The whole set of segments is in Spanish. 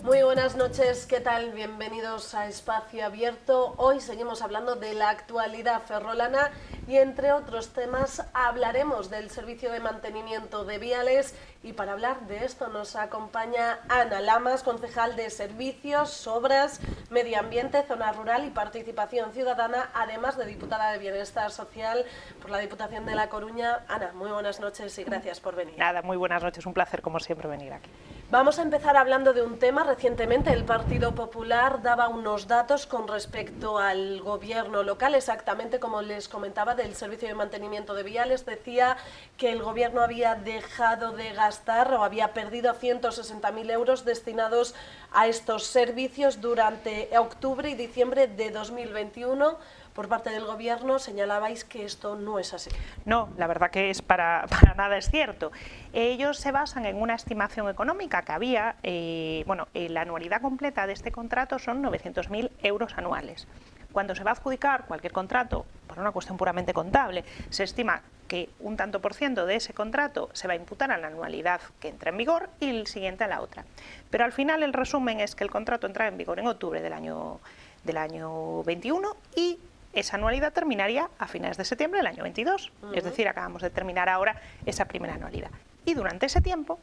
Muy buenas noches, ¿qué tal? Bienvenidos a Espacio Abierto. Hoy seguimos hablando de la actualidad ferrolana y entre otros temas hablaremos del servicio de mantenimiento de viales, y para hablar de esto nos acompaña Ana Lamas, concejal de Servicios, Obras, Medio Ambiente, Zona Rural y Participación Ciudadana, además de diputada de Bienestar Social por la Diputación de La Coruña. Ana, muy buenas noches y gracias por venir. Nada, muy buenas noches, un placer como siempre venir aquí. Vamos a empezar hablando de un tema. Recientemente el Partido Popular daba unos datos con respecto al gobierno local, exactamente como les comentaba del servicio de mantenimiento de viales. Decía que el gobierno había dejado de gastar o había perdido 160.000 euros destinados a estos servicios durante octubre y diciembre de 2021. Por parte del Gobierno señalabais que esto no es así. No, la verdad que es para nada es cierto. Ellos se basan en una estimación económica que había, la anualidad completa de este contrato son 900.000 euros anuales. Cuando se va a adjudicar cualquier contrato, por una cuestión puramente contable, se estima que un tanto por ciento de ese contrato se va a imputar a la anualidad que entra en vigor y el siguiente a la otra. Pero al final el resumen es que el contrato entra en vigor en octubre del año 21 y esa anualidad terminaría a finales de septiembre del año 22, es decir, acabamos de terminar ahora esa primera anualidad. Y durante ese tiempo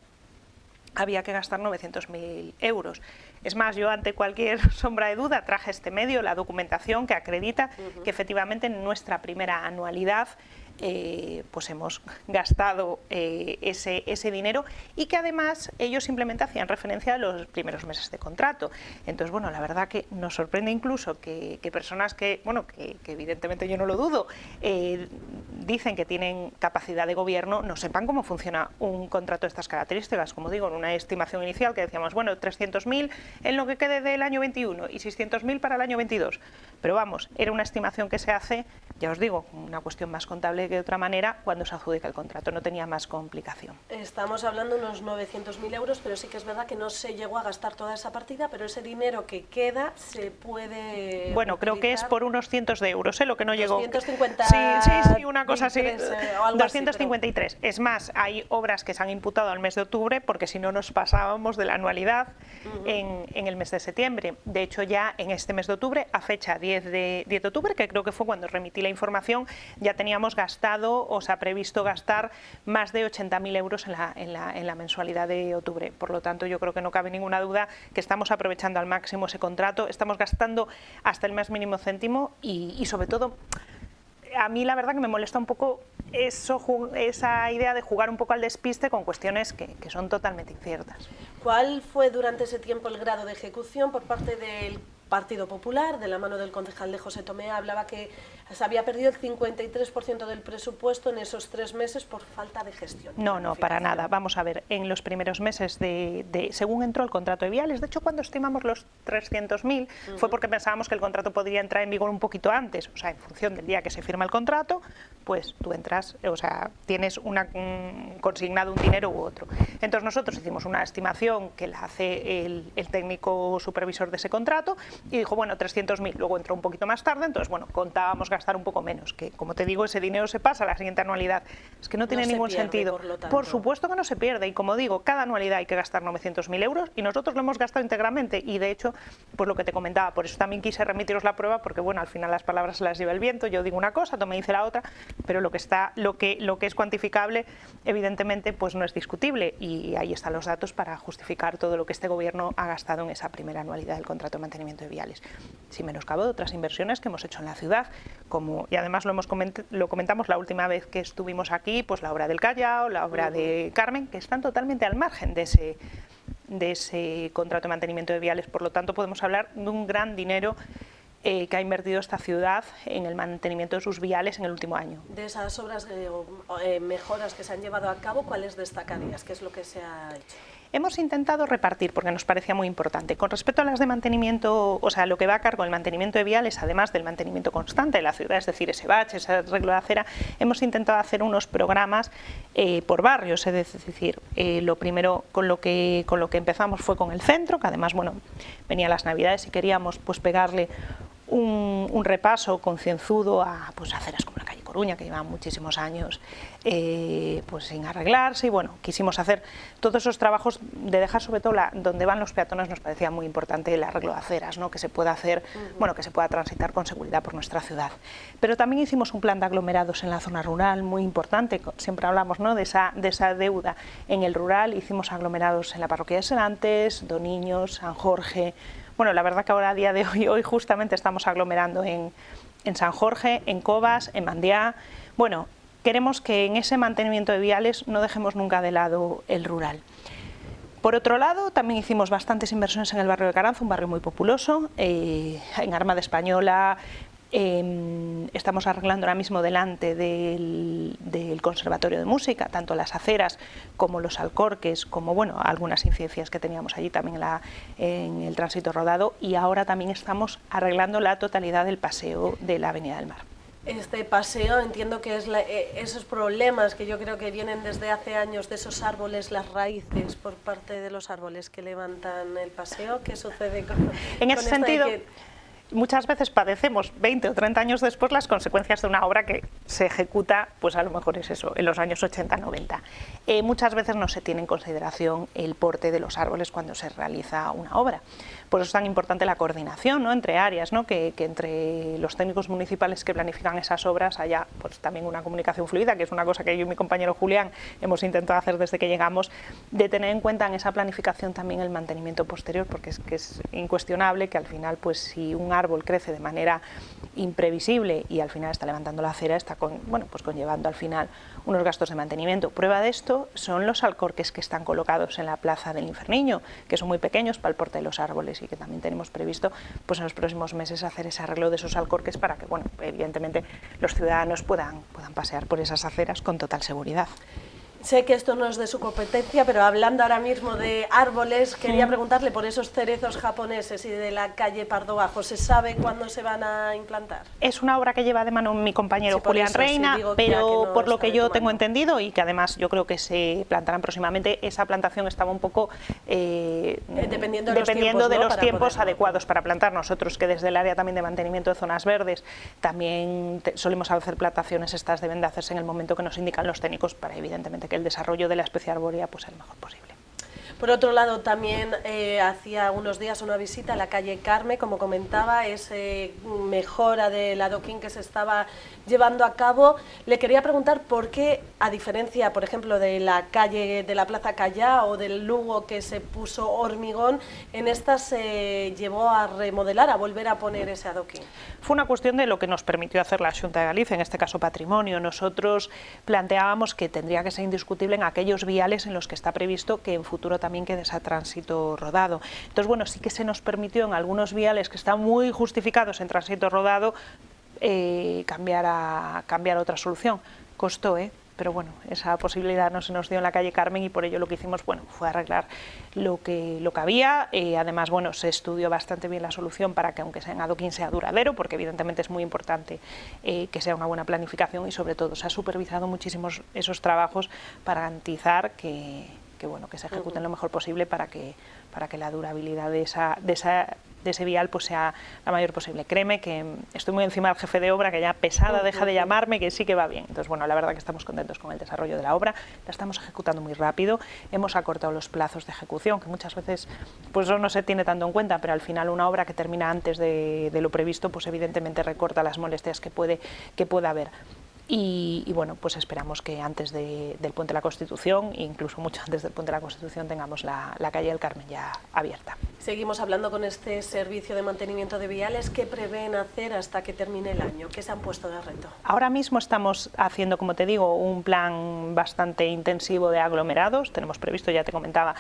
había que gastar 900.000 euros. Es más, yo ante cualquier sombra de duda traje este medio, la documentación que acredita que efectivamente en nuestra primera anualidad pues hemos gastado ese dinero y que además ellos simplemente hacían referencia a los primeros meses de contrato. Entonces, bueno, la verdad que nos sorprende incluso que personas que evidentemente yo no lo dudo, dicen que tienen capacidad de gobierno, no sepan cómo funciona un contrato de estas características. Como digo, en una estimación inicial que decíamos, bueno, 300.000 en lo que quede del año 21 y 600.000 para el año 22. Pero vamos, era una estimación que se hace, ya os digo, una cuestión más contable que de otra manera cuando se adjudica el contrato, no tenía más complicación. Estamos hablando de unos 900.000 euros, pero sí que es verdad que no se llegó a gastar toda esa partida, pero ese dinero que queda se puede Bueno, creo que es por unos cientos de euros, lo que no llegó. 250. Sí, una cosa así. 253. Así, pero... Es más, hay obras que se han imputado al mes de octubre porque si no nos pasábamos de la anualidad en el mes de septiembre. De hecho, ya en este mes de octubre, a fecha 10 de octubre, que creo que fue cuando remití la información, ya teníamos gastado, o se ha previsto gastar más de 80.000 euros en la mensualidad de octubre. Por lo tanto, yo creo que no cabe ninguna duda que estamos aprovechando al máximo ese contrato, estamos gastando hasta el más mínimo céntimo y sobre todo, a mí la verdad que me molesta un poco esa idea de jugar un poco al despiste con cuestiones que son totalmente inciertas. ¿Cuál fue durante ese tiempo el grado de ejecución por parte del Partido Popular? De la mano del concejal de José Tomea hablaba que se había perdido el 53% del presupuesto en esos 3 meses por falta de gestión. No, para nada. Vamos a ver, en los primeros meses según entró el contrato de viales, de hecho cuando estimamos los 300.000 fue porque pensábamos que el contrato podría entrar en vigor un poquito antes, o sea, en función del día que se firma el contrato, pues tú entras, o sea, tienes consignado un dinero u otro. Entonces nosotros hicimos una estimación que la hace el técnico supervisor de ese contrato y dijo, bueno, 300.000, luego entró un poquito más tarde, entonces, bueno, contábamos gastar un poco menos, que como te digo, ese dinero se pasa a la siguiente anualidad. Es que no tiene ningún sentido. Por supuesto que no se pierde y como digo, cada anualidad hay que gastar 900.000 euros y nosotros lo hemos gastado íntegramente y de hecho, pues lo que te comentaba, por eso también quise remitiros la prueba porque bueno, al final las palabras se las lleva el viento, yo digo una cosa, tú me dices la otra, pero lo que es cuantificable evidentemente pues no es discutible y ahí están los datos para justificar todo lo que este gobierno ha gastado en esa primera anualidad del contrato de mantenimiento de viales. Sin menoscabo de otras inversiones que hemos hecho en la ciudad, y además lo comentamos la última vez que estuvimos aquí, pues la obra del Callao, la obra de Carmen, que están totalmente al margen de ese contrato de mantenimiento de viales, por lo tanto podemos hablar de un gran dinero que ha invertido esta ciudad en el mantenimiento de sus viales en el último año. De esas obras mejoras que se han llevado a cabo, ¿cuáles destacarías? ¿Qué es lo que se ha hecho? Hemos intentado repartir, porque nos parecía muy importante. Con respecto a las de mantenimiento, o sea, lo que va a cargo del mantenimiento de viales, además del mantenimiento constante de la ciudad, es decir, ese bache, ese arreglo de acera, hemos intentado hacer unos programas por barrios, es decir, lo primero con lo que empezamos fue con el centro, que además, bueno, venía las Navidades y queríamos pues pegarle un repaso concienzudo a pues aceras como la calle Coruña, que llevan muchísimos años pues sin arreglarse, y bueno, quisimos hacer todos esos trabajos de dejar sobre todo donde van los peatones. Nos parecía muy importante el arreglo de aceras, ¿no? Que se pueda hacer, bueno, que se pueda transitar con seguridad por nuestra ciudad. Pero también hicimos un plan de aglomerados en la zona rural muy importante. Siempre hablamos, ¿no?, de esa deuda en el rural. Hicimos aglomerados en la parroquia de Serantes, Doniños, San Jorge. Bueno, la verdad que ahora, a día de hoy justamente estamos aglomerando en San Jorge, en Covas, en Mandiá. Bueno, queremos que en ese mantenimiento de viales no dejemos nunca de lado el rural. Por otro lado, también hicimos bastantes inversiones en el barrio de Caranzo, un barrio muy populoso, en Armada Española. Estamos arreglando ahora mismo delante del Conservatorio de Música, tanto las aceras como los alcorques, como bueno, algunas incidencias que teníamos allí también en el tránsito rodado, y ahora también estamos arreglando la totalidad del paseo de la Avenida del Mar. Este paseo, entiendo que es esos problemas que yo creo que vienen desde hace años de esos árboles, las raíces por parte de los árboles que levantan el paseo. ¿Qué sucede en ese sentido? Muchas veces padecemos 20 o 30 años después las consecuencias de una obra que se ejecuta, pues a lo mejor es eso, en los años 80-90. Muchas veces no se tiene en consideración el porte de los árboles cuando se realiza una obra. Por eso es tan importante la coordinación, ¿no?, entre áreas, ¿no?, que entre los técnicos municipales que planifican esas obras haya pues también una comunicación fluida, que es una cosa que yo y mi compañero Julián hemos intentado hacer desde que llegamos, de tener en cuenta en esa planificación también el mantenimiento posterior, porque es incuestionable que al final, pues si un árbol crece de manera imprevisible y al final está levantando la acera, está pues conllevando al final unos gastos de mantenimiento. Prueba de esto son los alcorques que están colocados en la Plaza del Inferniño, que son muy pequeños para el porte de los árboles, y que también tenemos previsto pues en los próximos meses hacer ese arreglo de esos alcorques para que, bueno, evidentemente los ciudadanos puedan pasear por esas aceras con total seguridad. Sé que esto no es de su competencia, pero hablando ahora mismo de árboles, quería preguntarle por esos cerezos japoneses y de la calle Pardo Bajo. ¿Se sabe cuándo se van a implantar? Es una obra que lleva de mano mi compañero Julián Reina, pero por lo que yo tengo entendido, y que además yo creo que se plantarán próximamente, esa plantación estaba un poco dependiendo de los tiempos adecuados para plantar. Nosotros, que desde el área también de mantenimiento de zonas verdes, también solemos hacer plantaciones, estas deben de hacerse en el momento que nos indican los técnicos, para evidentemente que el desarrollo de la especie arbórea pues sea el mejor posible. Por otro lado, también hacía unos días una visita a la calle Carme, como comentaba, esa mejora del adoquín que se estaba llevando a cabo. Le quería preguntar por qué, a diferencia, por ejemplo, de la calle de la Plaza Callá o del Lugo, que se puso hormigón, en esta se llevó a remodelar, a volver a poner ese adoquín. Fue una cuestión de lo que nos permitió hacer la Xunta de Galicia, en este caso Patrimonio. Nosotros planteábamos que tendría que ser indiscutible en aquellos viales en los que está previsto que en futuro también quede ese tránsito rodado. Entonces, bueno, sí que se nos permitió en algunos viales que están muy justificados en tránsito rodado cambiar a otra solución. Costó, pero bueno, esa posibilidad no se nos dio en la calle Carmen, y por ello lo que hicimos, bueno, fue arreglar lo que había. Además, bueno, se estudió bastante bien la solución para que, aunque sea en adoquín, sea duradero, porque evidentemente es muy importante que sea una buena planificación, y sobre todo se ha supervisado muchísimos esos trabajos para garantizar que se ejecuten lo mejor posible para que la durabilidad de ese vial pues sea la mayor posible. Créeme que estoy muy encima del jefe de obra, que ya pesada deja de llamarme, que sí que va bien. Entonces, bueno, la verdad que estamos contentos con el desarrollo de la obra, la estamos ejecutando muy rápido, hemos acortado los plazos de ejecución, que muchas veces pues eso no se tiene tanto en cuenta, pero al final una obra que termina antes de lo previsto, pues evidentemente recorta las molestias que pueda haber. Y bueno, pues esperamos que antes del Puente de la Constitución, incluso mucho antes del Puente de la Constitución, tengamos la calle del Carmen ya abierta. Seguimos hablando con este servicio de mantenimiento de viales. ¿Qué prevén hacer hasta que termine el año? ¿Qué se han puesto de reto? Ahora mismo estamos haciendo, como te digo, un plan bastante intensivo de aglomerados. Tenemos previsto, ya te comentaba,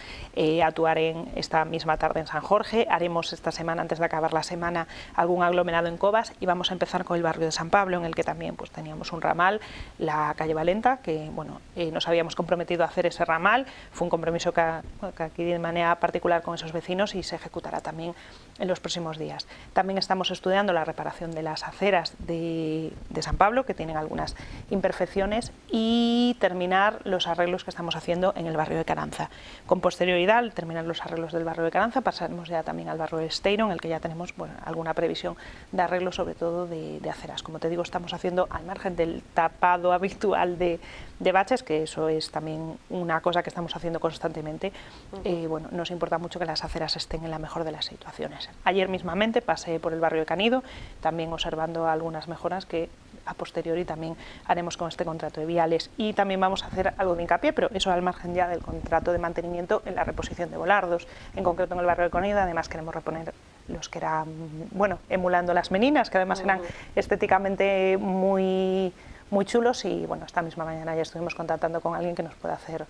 actuar en esta misma tarde en San Jorge. Haremos esta semana, antes de acabar la semana, algún aglomerado en Covas, y vamos a empezar con el barrio de San Pablo, en el que también pues teníamos un ramal, la calle Valenta, que bueno, nos habíamos comprometido a hacer ese ramal. Fue un compromiso que aquí de manera particular con esos vecinos, y se ejecutará también en los próximos días. También estamos estudiando la reparación de las aceras de San Pablo, que tienen algunas imperfecciones, y terminar los arreglos que estamos haciendo en el barrio de Caranza. Con posterioridad, al terminar los arreglos del barrio de Caranza, pasaremos ya también al barrio de Esteiro, en el que ya tenemos alguna previsión de arreglo, sobre todo de aceras. Como te digo, estamos haciendo, al margen del tapado habitual de baches, que eso es también una cosa que estamos haciendo constantemente, nos importa mucho que las aceras estén en la mejor de las situaciones. Ayer mismamente pasé por el barrio de Canido, también observando algunas mejoras que a posteriori también haremos con este contrato de viales, y también vamos a hacer algo de hincapié, pero eso al margen ya del contrato de mantenimiento, en la reposición de volardos, en concreto en el barrio de Canido. Además queremos reponer los que eran, emulando las meninas, que además eran estéticamente muy chulos, y esta misma mañana ya estuvimos contactando con alguien que nos pueda hacer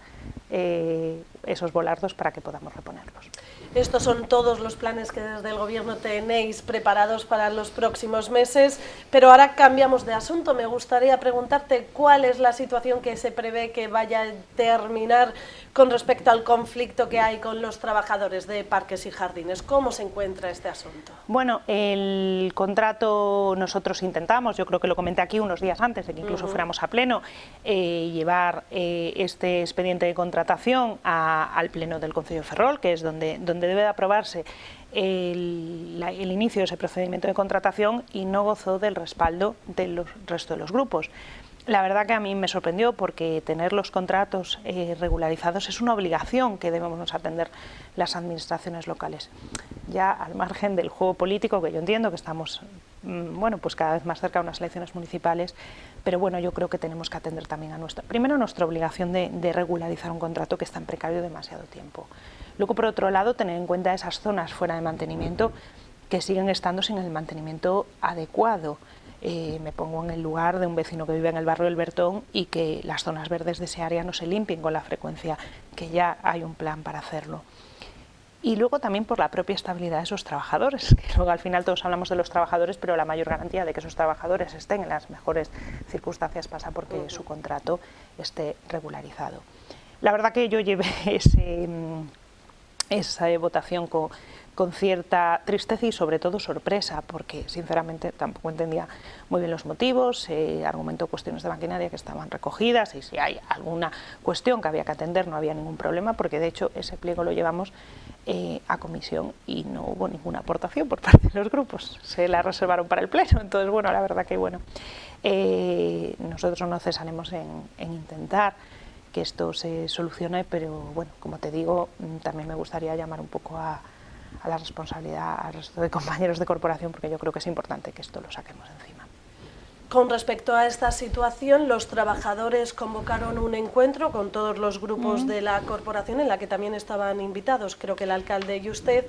esos volardos para que podamos reponerlos. Estos son todos los planes que desde el Gobierno tenéis preparados para los próximos meses, pero ahora cambiamos de asunto. Me gustaría preguntarte cuál es la situación que se prevé que vaya a terminar con respecto al conflicto que hay con los trabajadores de parques y jardines. ¿Cómo se encuentra este asunto? Bueno, el contrato, nosotros intentamos, yo creo que lo comenté aquí unos días antes de que incluso fuéramos a pleno, llevar este expediente de contratación al pleno del Concello de Ferrol, que es donde debe de aprobarse el inicio de ese procedimiento de contratación, y no gozó del respaldo del resto de los grupos. La verdad que a mí me sorprendió, porque tener los contratos regularizados es una obligación que debemos atender las administraciones locales. Ya al margen del juego político, que yo entiendo que estamos cada vez más cerca de unas elecciones municipales, pero yo creo que tenemos que atender también a nuestra obligación de regularizar un contrato que está en precario demasiado tiempo. Luego, por otro lado, tener en cuenta esas zonas fuera de mantenimiento que siguen estando sin el mantenimiento adecuado. Me pongo en el lugar de un vecino que vive en el barrio del Bertón y que las zonas verdes de ese área no se limpien con la frecuencia que ya hay un plan para hacerlo. Y luego también por la propia estabilidad de esos trabajadores, que luego al final todos hablamos de los trabajadores, pero la mayor garantía de que esos trabajadores estén en las mejores circunstancias pasa porque su contrato esté regularizado. La verdad que yo llevé esa votación con cierta tristeza y sobre todo sorpresa, porque sinceramente tampoco entendía muy bien los motivos. Argumentó cuestiones de maquinaria que estaban recogidas, y si hay alguna cuestión que había que atender no había ningún problema, porque de hecho ese pliego lo llevamos a comisión y no hubo ninguna aportación por parte de los grupos, se la reservaron para el pleno. Entonces la verdad que nosotros no cesaremos en intentar que esto se solucione, pero como te digo, también me gustaría llamar un poco a la responsabilidad al resto de compañeros de corporación, porque yo creo que es importante que esto lo saquemos encima. Con respecto a esta situación, los trabajadores convocaron un encuentro con todos los grupos de la corporación, en la que también estaban invitados, creo que el alcalde y usted,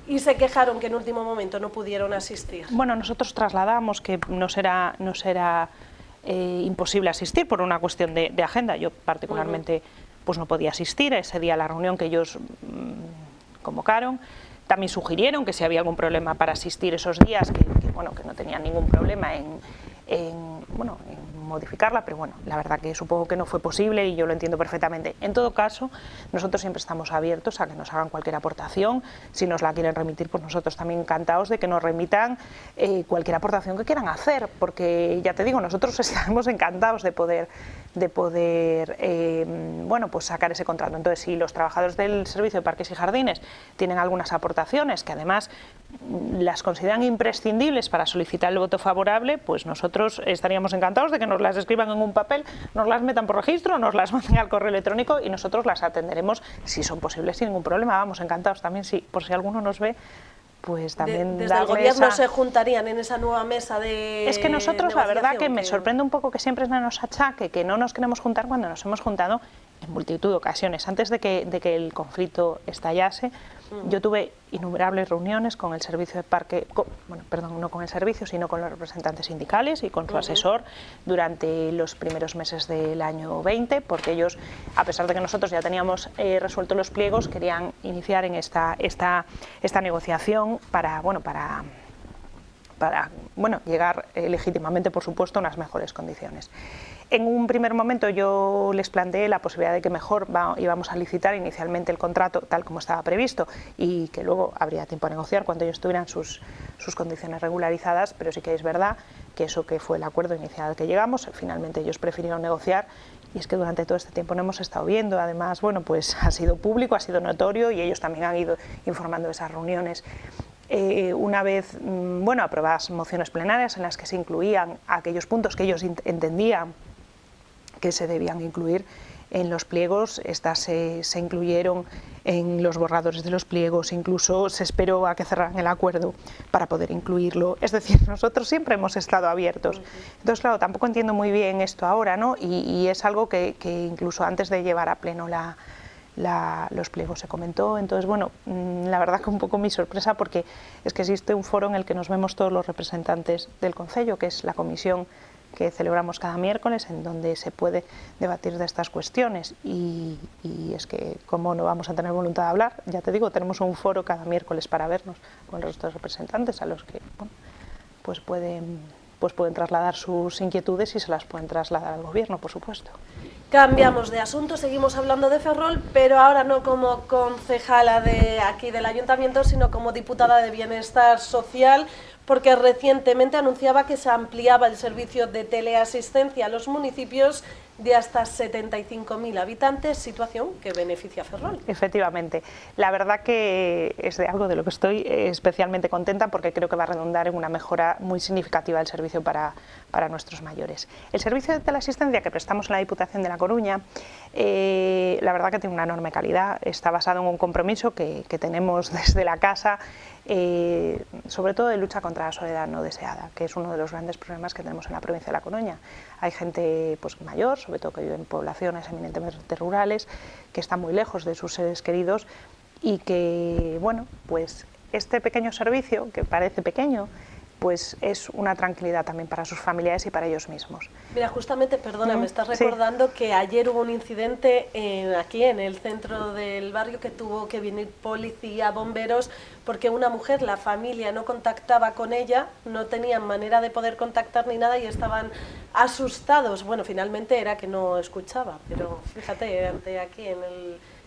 y se quejaron que en último momento no pudieron asistir. Nosotros trasladamos que no será imposible asistir por una cuestión de agenda. Yo particularmente no podía asistir a ese día a la reunión que ellos convocaron. También sugirieron que si había algún problema para asistir esos días, que no tenían ningún problema en modificarla, pero la verdad que supongo que no fue posible, y yo lo entiendo perfectamente. En todo caso, nosotros siempre estamos abiertos a que nos hagan cualquier aportación. Si nos la quieren remitir, pues nosotros también encantados de que nos remitan cualquier aportación que quieran hacer, porque ya te digo, nosotros estaremos encantados de poder sacar ese contrato. Entonces, si los trabajadores del Servicio de Parques y Jardines tienen algunas aportaciones que además las consideran imprescindibles para solicitar el voto favorable, pues nosotros estaríamos encantados de que nos las escriban en un papel, nos las metan por registro, nos las manden al correo electrónico, y nosotros las atenderemos si son posibles sin ningún problema. Vamos, encantados también, por si alguno nos ve, pues también desde el Gobierno se juntarían en esa nueva mesa de Es que nosotros, la verdad que me sorprende un poco que siempre nos achaque que no nos queremos juntar, cuando nos hemos juntado en multitud de ocasiones. Antes de que el conflicto estallase, yo tuve innumerables reuniones con el servicio de parque, no con el servicio, sino con los representantes sindicales y con su asesor durante los primeros meses del año 20, porque ellos, a pesar de que nosotros ya teníamos resuelto los pliegos, querían iniciar en esta negociación para llegar legítimamente, por supuesto, a unas mejores condiciones. En un primer momento yo les planteé la posibilidad de que mejor íbamos a licitar inicialmente el contrato tal como estaba previsto y que luego habría tiempo a negociar cuando ellos tuvieran sus condiciones regularizadas, pero sí que es verdad que eso que fue el acuerdo inicial al que llegamos, finalmente ellos prefirieron negociar y es que durante todo este tiempo no hemos estado viendo, además, bueno, pues ha sido público, ha sido notorio y ellos también han ido informando de esas reuniones. Una vez aprobadas mociones plenarias en las que se incluían aquellos puntos que ellos entendían que se debían incluir en los pliegos, estas se incluyeron en los borradores de los pliegos, incluso se esperó a que cerraran el acuerdo para poder incluirlo, es decir, nosotros siempre hemos estado abiertos. Entonces, claro, tampoco entiendo muy bien esto ahora, ¿no? Y es algo que incluso antes de llevar a pleno los pliegos se comentó, entonces bueno, la verdad que un poco mi sorpresa porque es que existe un foro en el que nos vemos todos los representantes del Concello, que es la comisión que celebramos cada miércoles, en donde se puede debatir de estas cuestiones y es que como no vamos a tener voluntad de hablar, ya te digo, tenemos un foro cada miércoles para vernos con el resto de representantes a los que pues pueden trasladar sus inquietudes y se las pueden trasladar al gobierno, por supuesto. Cambiamos de asunto, seguimos hablando de Ferrol, pero ahora no como concejala de aquí del Ayuntamiento, sino como diputada de Bienestar Social, porque recientemente anunciaba que se ampliaba el servicio de teleasistencia a los municipios de hasta 75.000 habitantes, situación que beneficia a Ferrol. Efectivamente, la verdad que es de algo de lo que estoy especialmente contenta porque creo que va a redundar en una mejora muy significativa del servicio para nuestros mayores. El servicio de teleasistencia que prestamos en la Diputación de La Coruña, la verdad que tiene una enorme calidad, está basado en un compromiso que tenemos desde la casa, sobre todo de lucha contra la soledad no deseada, que es uno de los grandes problemas que tenemos en la provincia de La Coruña. Hay gente pues mayor, sobre todo que vive en poblaciones eminentemente rurales, que están muy lejos de sus seres queridos y que, bueno, pues este pequeño servicio, que parece pequeño, pues es una tranquilidad también para sus familiares y para ellos mismos. Mira, justamente, perdona, me estás recordando que ayer hubo un incidente aquí en el centro del barrio que tuvo que venir policía, bomberos, porque una mujer, la familia no contactaba con ella, no tenían manera de poder contactar ni nada y estaban asustados. Bueno, finalmente era que no escuchaba, pero fíjate, aquí en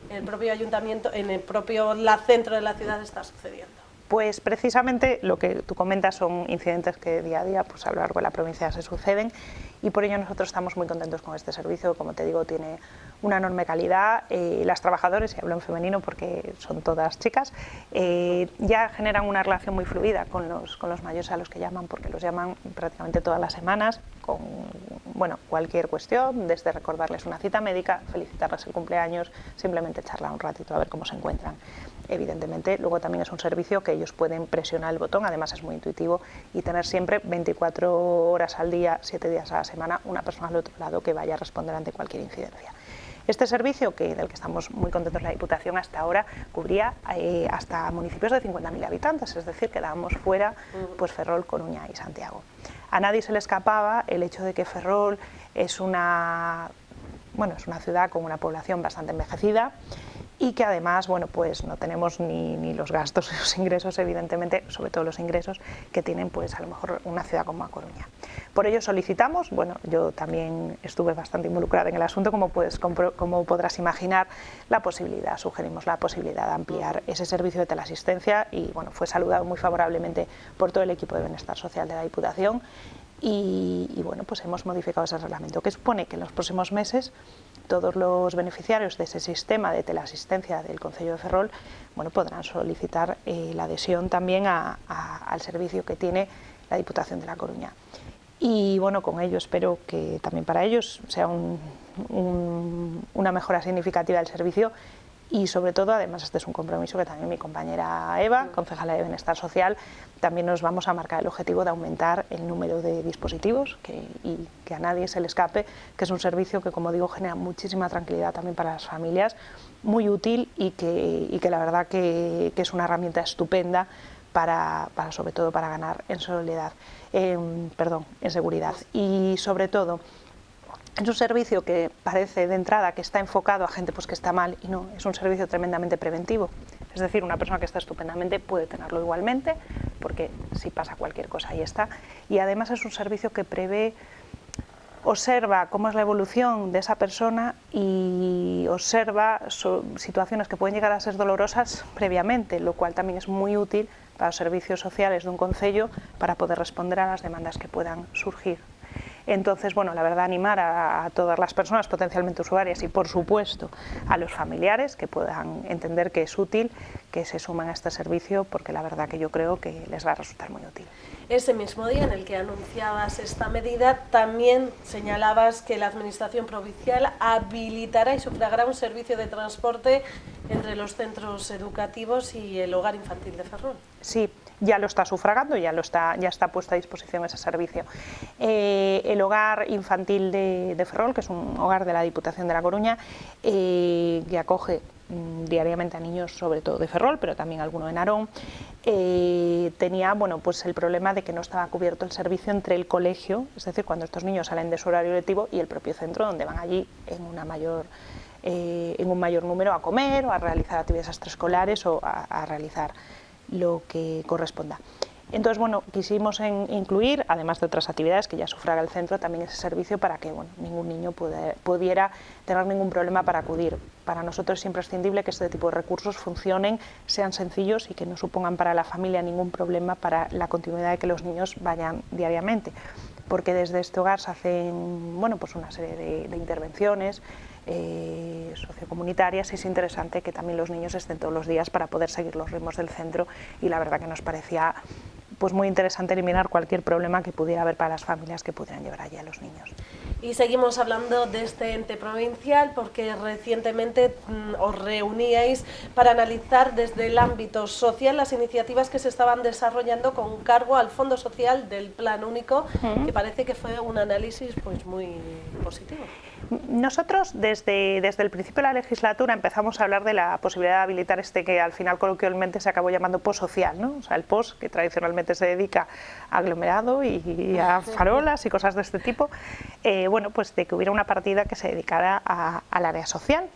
el propio ayuntamiento, en el propio centro de la ciudad está sucediendo. Pues precisamente lo que tú comentas son incidentes que día a día pues a lo largo de la provincia se suceden y por ello nosotros estamos muy contentos con este servicio, como te digo, tiene una enorme calidad. Las trabajadoras, y hablo en femenino porque son todas chicas, ya generan una relación muy fluida con los mayores a los que llaman, porque los llaman prácticamente todas las semanas con cualquier cuestión, desde recordarles una cita médica, felicitarles el cumpleaños, simplemente charlar un ratito a ver cómo se encuentran. Evidentemente, luego también es un servicio que ellos pueden presionar el botón, además es muy intuitivo, y tener siempre 24 horas al día, 7 días a la semana, una persona al otro lado que vaya a responder ante cualquier incidencia. Este servicio, del que estamos muy contentos la Diputación hasta ahora, cubría hasta municipios de 50.000 habitantes, es decir, quedábamos fuera pues Ferrol, Coruña y Santiago. A nadie se le escapaba el hecho de que Ferrol es una ciudad con una población bastante envejecida y que además pues no tenemos ni los gastos ni los ingresos, evidentemente, sobre todo los ingresos que tienen pues a lo mejor una ciudad como A Coruña. Por ello solicitamos, yo también estuve bastante involucrada en el asunto, como podrás imaginar, sugerimos la posibilidad de ampliar ese servicio de teleasistencia y fue saludado muy favorablemente por todo el equipo de Bienestar Social de la Diputación y pues hemos modificado ese reglamento, que supone que en los próximos meses todos los beneficiarios de ese sistema de teleasistencia del Concello de Ferrol podrán solicitar la adhesión también al servicio que tiene la Diputación de La Coruña. Y con ello espero que también para ellos sea una mejora significativa del servicio y sobre todo, además este es un compromiso que también mi compañera Eva, concejala de Bienestar Social, también nos vamos a marcar el objetivo de aumentar el número de dispositivos y que a nadie se le escape, que es un servicio que, como digo, genera muchísima tranquilidad también para las familias, muy útil y que la verdad que es una herramienta estupenda sobre todo para ganar en seguridad y sobre todo es un servicio que parece de entrada que está enfocado a gente que está mal y no, es un servicio tremendamente preventivo. Es decir, una persona que está estupendamente puede tenerlo igualmente porque si pasa cualquier cosa ahí está. Y además es un servicio que prevé observa cómo es la evolución de esa persona y observa situaciones que pueden llegar a ser dolorosas previamente, lo cual también es muy útil para los servicios sociales de un concello para poder responder a las demandas que puedan surgir. Entonces, bueno, la verdad, animar a todas las personas potencialmente usuarias y, por supuesto, a los familiares que puedan entender que es útil que se sumen a este servicio, porque la verdad que yo creo que les va a resultar muy útil. Ese mismo día en el que anunciabas esta medida, también señalabas que la Administración provincial habilitará y sufragará un servicio de transporte entre los centros educativos y el hogar infantil de Ferrol. Sí, ya lo está sufragando, ya está puesto a disposición ese servicio. El hogar infantil de Ferrol, que es un hogar de la Diputación de La Coruña, que acoge diariamente a niños, sobre todo de Ferrol, pero también alguno de Narón, tenía pues el problema de que no estaba cubierto el servicio entre el colegio, es decir, cuando estos niños salen de su horario lectivo, y el propio centro, donde van allí en un mayor número a comer o a realizar actividades extraescolares o a realizar lo que corresponda. Entonces, bueno, quisimos incluir, además de otras actividades que ya sufraga el centro, también ese servicio para que ningún niño pudiera tener ningún problema para acudir. Para nosotros es imprescindible que este tipo de recursos funcionen, sean sencillos y que no supongan para la familia ningún problema para la continuidad de que los niños vayan diariamente, porque desde este hogar se hacen pues una serie de intervenciones sociocomunitarias, y es interesante que también los niños estén todos los días para poder seguir los ritmos del centro, y la verdad que nos parecía muy interesante eliminar cualquier problema que pudiera haber para las familias que pudieran llevar allí a los niños. Y seguimos hablando de este ente provincial porque recientemente os reuníais para analizar desde el ámbito social las iniciativas que se estaban desarrollando con cargo al Fondo Social del Plan Único, que parece que fue un análisis muy positivo. Nosotros desde el principio de la legislatura empezamos a hablar de la posibilidad de habilitar que al final coloquialmente se acabó llamando POS social, ¿no? O sea, el POS, que tradicionalmente se dedica a aglomerado y a farolas y cosas de este tipo, pues de que hubiera una partida que se dedicara al área social.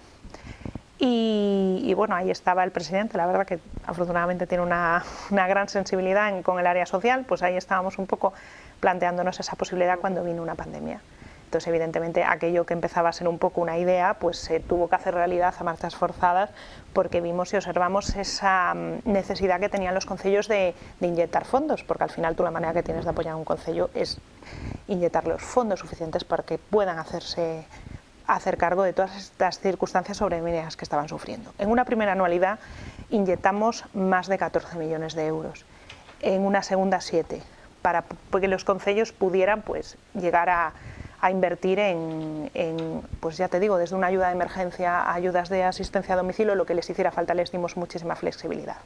Y bueno, ahí estaba el presidente, la verdad que afortunadamente tiene una gran sensibilidad con el área social, pues ahí estábamos un poco planteándonos esa posibilidad cuando vino una pandemia. Entonces, evidentemente, aquello que empezaba a ser un poco una idea, pues se tuvo que hacer realidad a marchas forzadas, porque vimos y observamos esa necesidad que tenían los concellos de inyectar fondos, porque al final tú la manera que tienes de apoyar a un concello es inyectar los fondos suficientes para que puedan hacer cargo de todas estas circunstancias sobrevenidas que estaban sufriendo. En una primera anualidad inyectamos más de 14 millones de euros, en una segunda 7, para que los concellos pudieran llegar a invertir pues ya te digo, desde una ayuda de emergencia a ayudas de asistencia a domicilio, lo que les hiciera falta. Les dimos muchísima flexibilidad.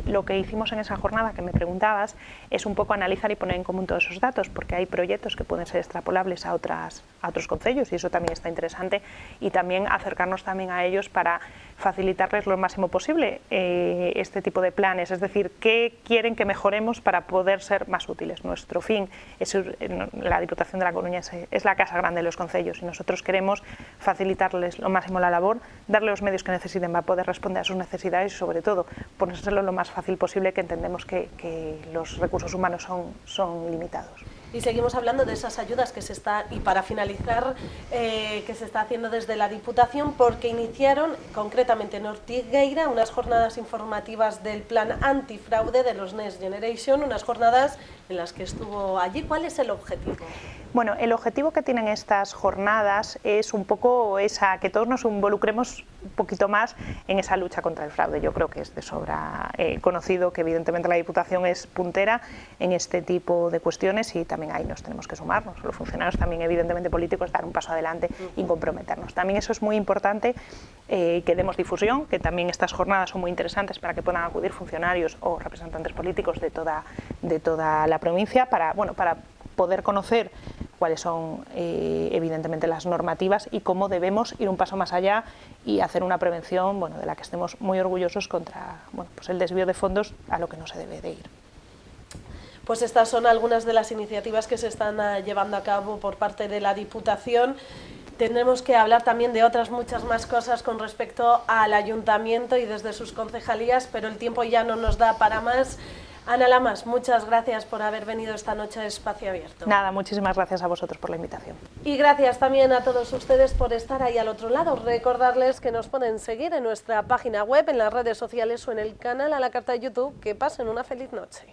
Lo que hicimos en esa jornada que me preguntabas es un poco analizar y poner en común todos esos datos, porque hay proyectos que pueden ser extrapolables a otros concellos, y eso también está interesante, y también acercarnos también a ellos para facilitarles lo máximo posible este tipo de planes, es decir, qué quieren que mejoremos para poder ser más útiles. Nuestro fin la Diputación de La Coruña es la casa grande de los concellos, y nosotros queremos facilitarles lo máximo la labor, darles los medios que necesiten para poder responder a sus necesidades y, sobre todo, ponérselo lo más fácil posible, que entendemos que los recursos humanos son limitados. Y seguimos hablando de esas ayudas que y para finalizar, que se está haciendo desde la Diputación, porque iniciaron concretamente en Ortigueira unas jornadas informativas del plan antifraude de los Next Generation, unas jornadas en las que estuvo allí. ¿Cuál es el objetivo? Bueno, el objetivo que tienen estas jornadas es un poco que todos nos involucremos un poquito más en esa lucha contra el fraude. Yo creo que es de sobra conocido que evidentemente la Diputación es puntera en este tipo de cuestiones, y también ahí nos tenemos que sumar, los funcionarios también evidentemente políticos, dar un paso adelante y comprometernos. También eso es muy importante, que demos difusión, que también estas jornadas son muy interesantes para que puedan acudir funcionarios o representantes políticos de toda la provincia para poder conocer cuáles son evidentemente las normativas y cómo debemos ir un paso más allá y hacer una prevención de la que estemos muy orgullosos contra el desvío de fondos a lo que no se debe de ir. Pues estas son algunas de las iniciativas que se están llevando a cabo por parte de la Diputación. Tendremos que hablar también de otras muchas más cosas con respecto al Ayuntamiento y desde sus concejalías, pero el tiempo ya no nos da para más. Ana Lamas, muchas gracias por haber venido esta noche a Espacio Abierto. Nada, muchísimas gracias a vosotros por la invitación. Y gracias también a todos ustedes por estar ahí al otro lado. Recordarles que nos pueden seguir en nuestra página web, en las redes sociales o en el canal a la carta de YouTube. Que pasen una feliz noche.